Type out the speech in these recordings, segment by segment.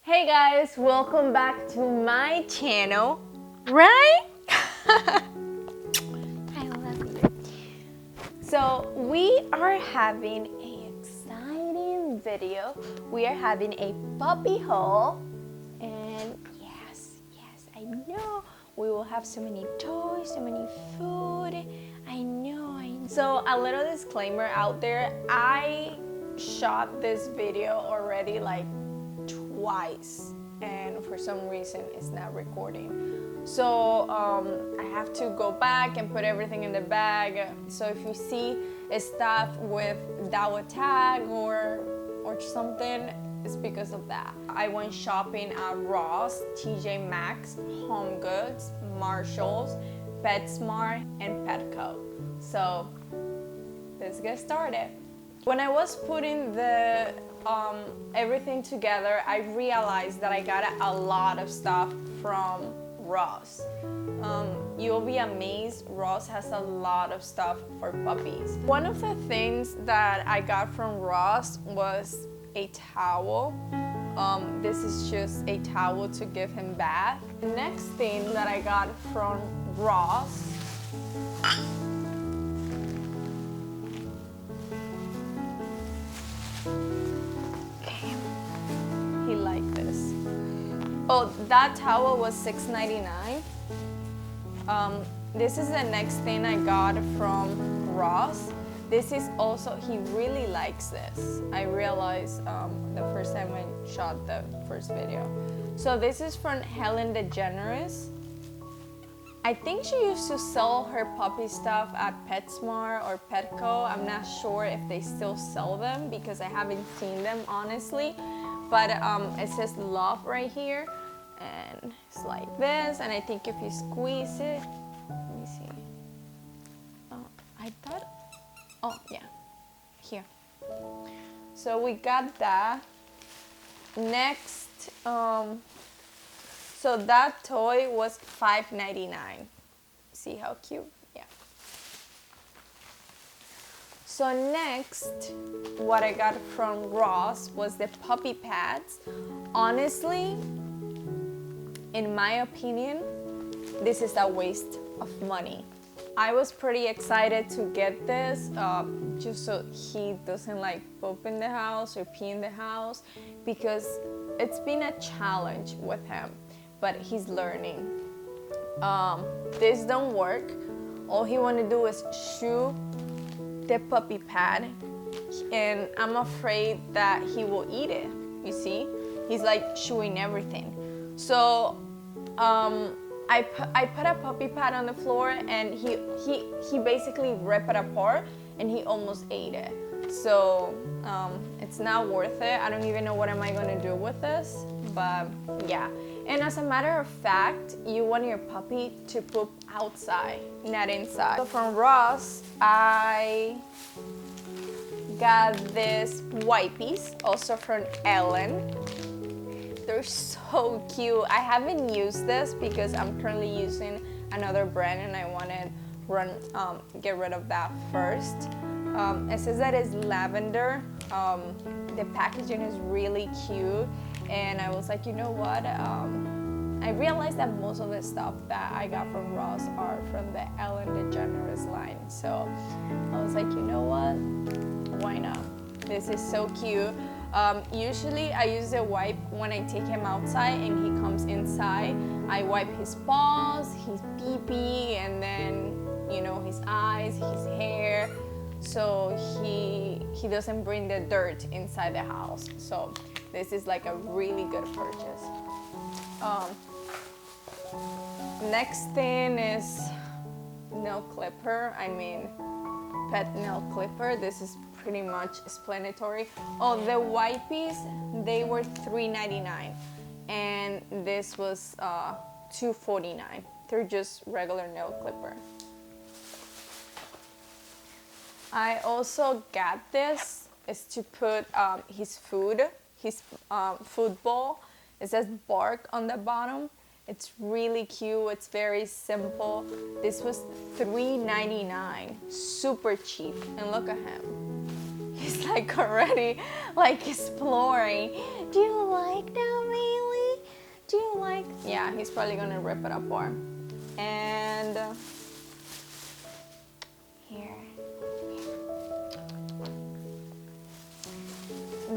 Hey guys, welcome back to my channel, right? I love you. So we are having an exciting video. We are having a puppy haul, and yes, I know we will have so many toys, so many food. I know. So a little disclaimer out there, I shot this video already like twice, and for some reason it's not recording. So I have to go back and put everything in the bag. So if you see stuff with Dawa tag or something, it's because of that. I went shopping at Ross, TJ Maxx, HomeGoods, Marshalls, PetSmart, and Petco. So let's get started. When I was putting the everything together, I realized that I got a lot of stuff from Ross. You'll be amazed, Ross has a lot of stuff for puppies. One of the things that I got from Ross was a towel. This is just a towel to give him bath. The next thing that I got from Ross this. Oh, that towel was $6.99. This is the next thing I got from Ross. This is also, he really likes this. I realized the first time I shot the first video. So this is from Helen DeGeneres. I think she used to sell her puppy stuff at PetSmart or Petco. I'm not sure if they still sell them because I haven't seen them honestly. But it says love right here, and it's like this, and I think if you squeeze it, let me see. Oh yeah, here. So we got that. Next, so that toy was $5.99. See how cute? Yeah. So next, what I got from Ross was the puppy pads. Honestly, in my opinion, this is a waste of money. I was pretty excited to get this just so he doesn't like poop in the house or pee in the house, because it's been a challenge with him, but he's learning. This don't work. All he want to do is chew the puppy pad, and I'm afraid that he will eat it. You see, he's like chewing everything. So I put a puppy pad on the floor, and he basically ripped it apart, and he almost ate it. So it's not worth it. I don't even know what am I gonna do with this, but yeah. And as a matter of fact, you want your puppy to poop outside, not inside. So from Ross, I got this wipes, also from Ellen. They're so cute. I haven't used this because I'm currently using another brand, and I want to get rid of that first. It says that it's lavender. The packaging is really cute, and I was like, you know what? I realized that most of the stuff that I got from Ross are from the Ellen DeGeneres line. So I was like, you know what? Why not? This is so cute. Usually I use a wipe when I take him outside and he comes inside. I wipe his paws, his pee-pee, and then, you know, his eyes, his hair, so he doesn't bring the dirt inside the house. So this is like a really good purchase. Next thing is nail clipper. I mean, pet nail clipper. This is pretty much explanatory. Oh, the wipes, they were $3.99, and this was $2.49. They're just regular nail clipper. I also got this, is to put his food bowl. It says bark on the bottom. It's really cute. It's very simple. This was $3.99, super cheap. And look at him. He's like already like exploring. Do you like that, Emely? yeah, he's probably gonna rip it apart. And here.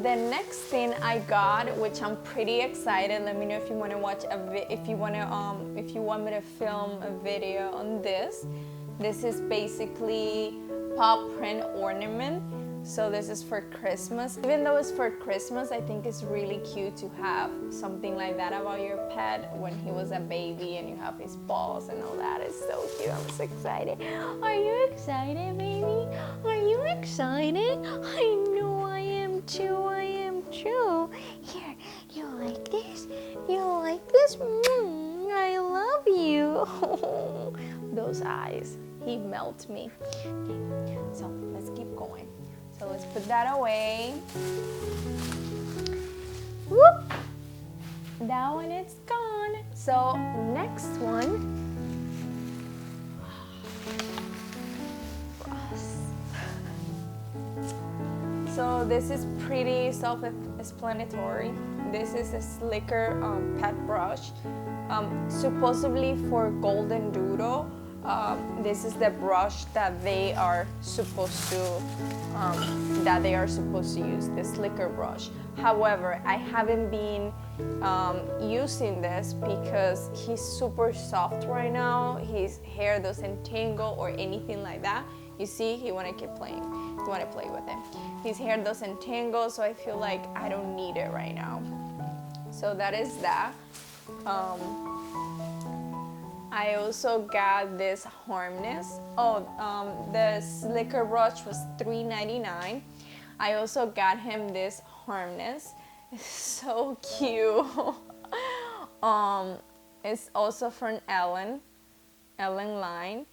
The next thing I got, which I'm pretty excited. Let me know if you want to watch if you want me to film a video on this. This is basically paw print ornament. So this is for Christmas. Even though it's for Christmas, I think it's really cute to have something like that about your pet when he was a baby and you have his paws and all that. It's so cute. I'm so excited. Are you excited, baby? Are you excited? I know I am too. I am too. Here, you like this? You like this? I love you. Those eyes. He melts me. So let's keep going. So let's put that away. Whoop! That one is gone. So next one. So this is pretty self-explanatory. This is a slicker pet brush, supposedly for Goldendoodle. This is the brush that they are supposed to use, the slicker brush. However, I haven't been using this because he's super soft right now. His hair doesn't tingle or anything like that. You see, he wanna keep playing. He wanna play with it. His hair doesn't tingle, so I feel like I don't need it right now. So that is that. I also got this harness. The slicker brush was $3.99. I also got him this harness. It's so cute. It's also from Ellen line.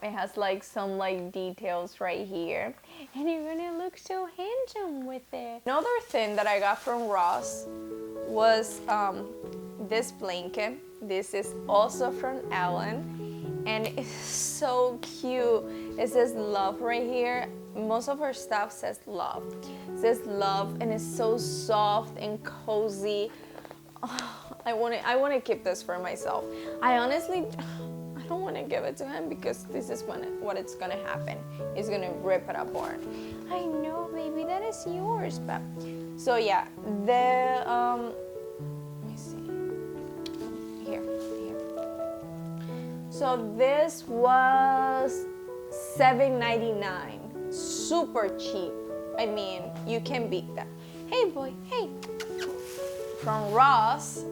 It has like some like details right here, and you're gonna look so handsome with it. Another thing that I got from Ross was this blanket. This is also from Ellen, and it's so cute. It says love right here. Most of her stuff says love. It says love, and it's so soft and cozy. Oh, I want to keep this for myself. I don't want to give it to him because this is what it's gonna happen. He's gonna rip it apart. I know, baby, that is yours. But so yeah, let me see. Here. So this was $7.99. Super cheap. I mean, you can beat that. Hey, boy, hey. From Ross,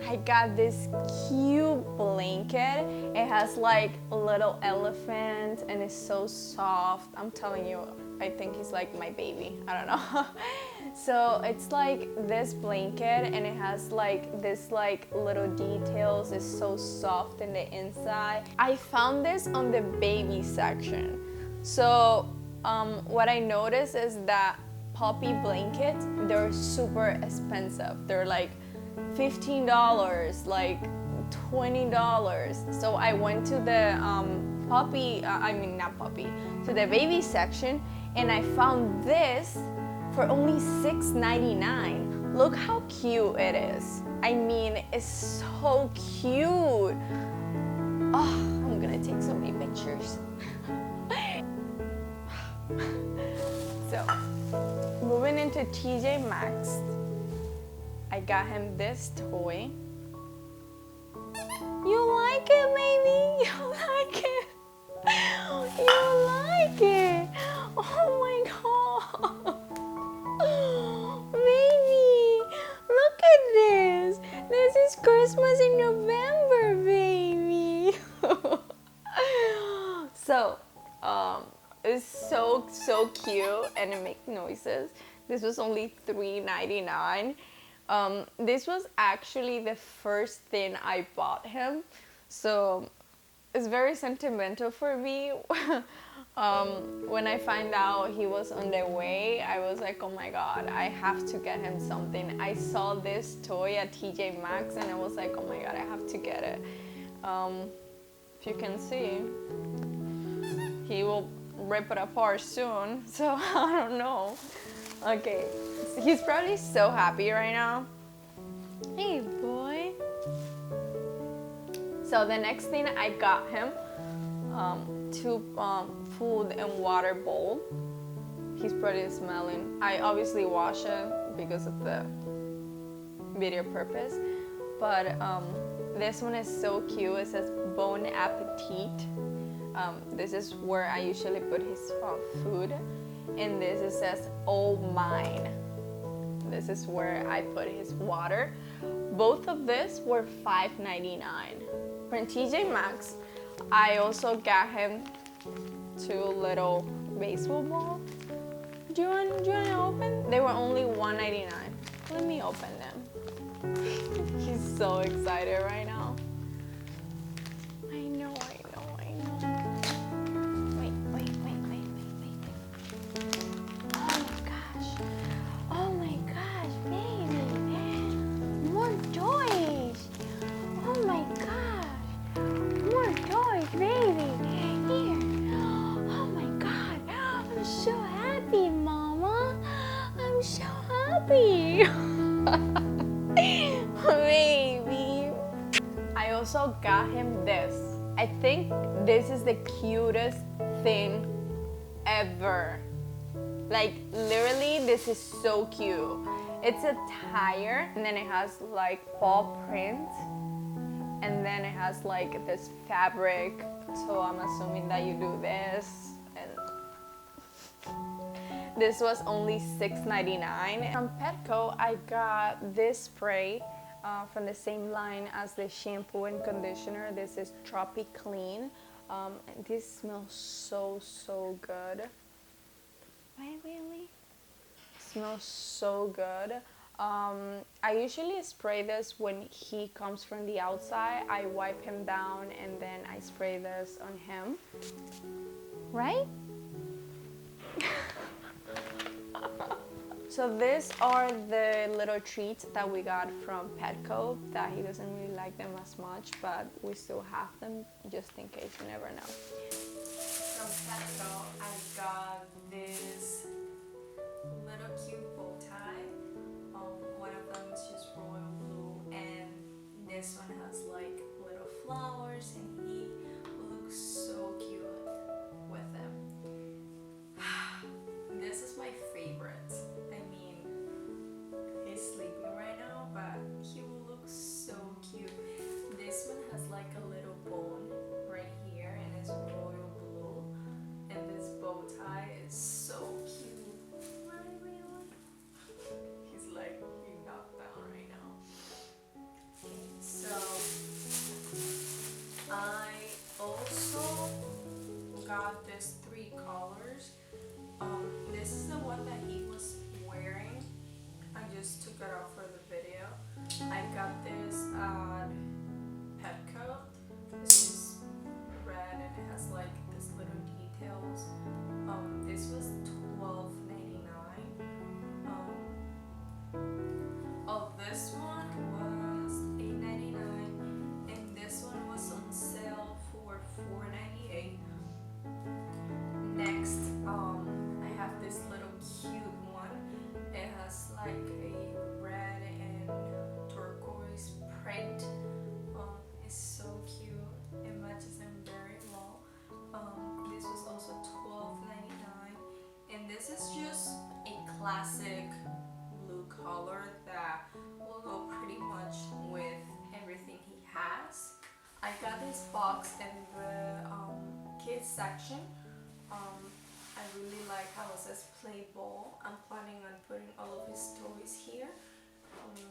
I got this cute blanket. It has like a little elephant and it's so soft. I'm telling you, I think he's like my baby. I don't know. So it's like this blanket and it has like this like little details. It's so soft in the inside. I found this on the baby section. So what I noticed is that puppy blankets, they're super expensive. They're like $15, like $20. So I went to the to the baby section, and I found this for only $6.99. Look how cute it is. I mean, it's so cute. Oh, I'm gonna take so many pictures. So, moving into TJ Maxx, I got him this toy. You like it, baby? You like it? You like it? Oh my god. Baby, look at this. This is Christmas in November, baby. So, it's so cute and it makes noises. This was only $3.99. This was actually the first thing I bought him, so it's very sentimental for me. When I find out he was on the way, I was like, oh my god, I have to get him something. I saw this toy at TJ Maxx and I was like, oh my god, I have to get it. If you can see, he will rip it apart soon, so I don't know. Okay, he's probably so happy right now. Hey, boy. So the next thing I got him, two food and water bowl. He's pretty smelling. I obviously wash it because of the video purpose, but this one is so cute. It says Bon Appetit. This is where I usually put his food, and this it says Oh Mine. This is where I put his water. Both of this were $5.99 from TJ Maxx. I also got him two little baseball balls. Do you want to open? They were only $1.99. Let me open them. He's so excited right now. I know. Wait. Oh my gosh, baby. More toys. Oh my gosh. More toys, baby. Here. Oh my god. I'm so happy, Mama. I'm so happy. Baby. I also got him this. I think this is the cutest thing ever. Like literally, this is so cute. It's a tire, and then it has like paw print, and then it has like this fabric. So I'm assuming that you do this, and this was only $6.99. From Petco, I got this spray from the same line as the shampoo and conditioner. This is Tropic Clean. And this smells so good. Right, really? Smells so good. I usually spray this when he comes from the outside. I wipe him down and then I spray this on him. Right? So these are the little treats that we got from Petco that he doesn't really like them as much, but we still have them just in case, you never know. From Petco, I got this little cute bow tie. One of them is just royal blue, and this one has like little flowers, and he looks so cute with them. This is my favorite. I mean, he's sleeping right now, but he will look so cute. This one has like a little bone right here, and it's royal blue, and this bow tie is so cute. He's like being knocked down right now. Okay, so I also got this 3 collars. This is the one that he was wearing. I just took it off for the video. I got this at Petco. This is red and it has like this little details. This was $12.99. This one was $8.99, and this one was on sale for $4.98. Next, I have this little cute one. It has like a red and turquoise print. It's so cute. It matches them very well. This was also $12.99, and this is just a classic blue color that will go pretty much with everything he has. I got this box in the kids section. I really like how it says play ball. I'm planning on putting all of his toys here.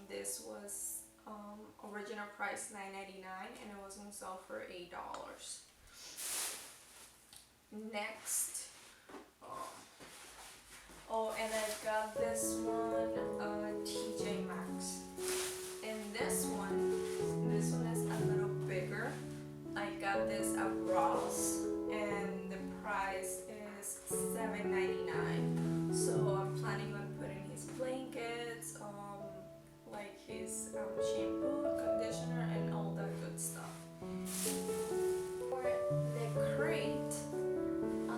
This was original price $9.99, and it was on sale for $8. Next, and I got this one TJ Maxx, and this one is a little bigger. I got this at Ross, and the price is $7.99. So I'm planning on putting his blankets, like his shampoo, conditioner, and all that good stuff. For the crate, I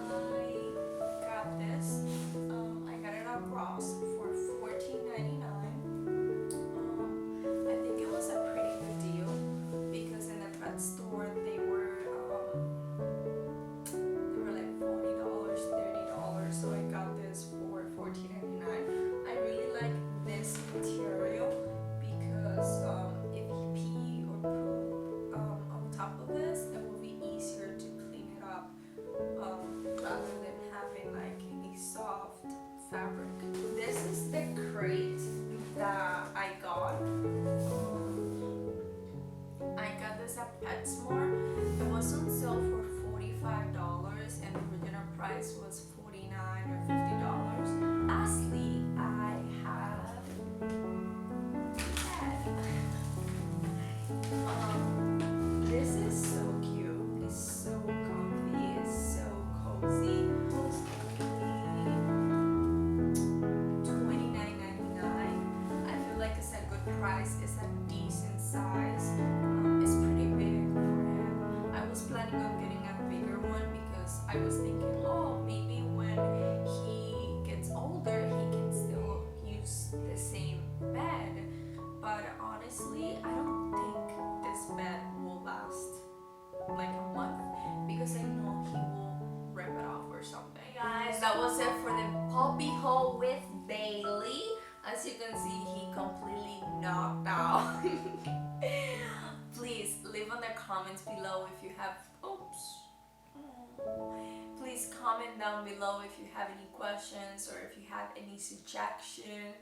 got this. I got it at Ross for $14.99. I think it was a pretty good deal because in the pet store a decent size. It's pretty big for him. I was planning on getting a bigger one because I was thinking, oh, maybe when he gets older, he can still use the same bed. But honestly, I don't think this bed will last like a month because I know he will rip it off or something. Guys, that was it for the puppy haul with Bailey. As you can see, he completely knocked out. Please leave on the comments below if you have, please comment down below if you have any questions or if you have any suggestion.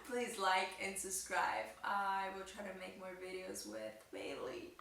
Please like and subscribe. I will try to make more videos with Bailey.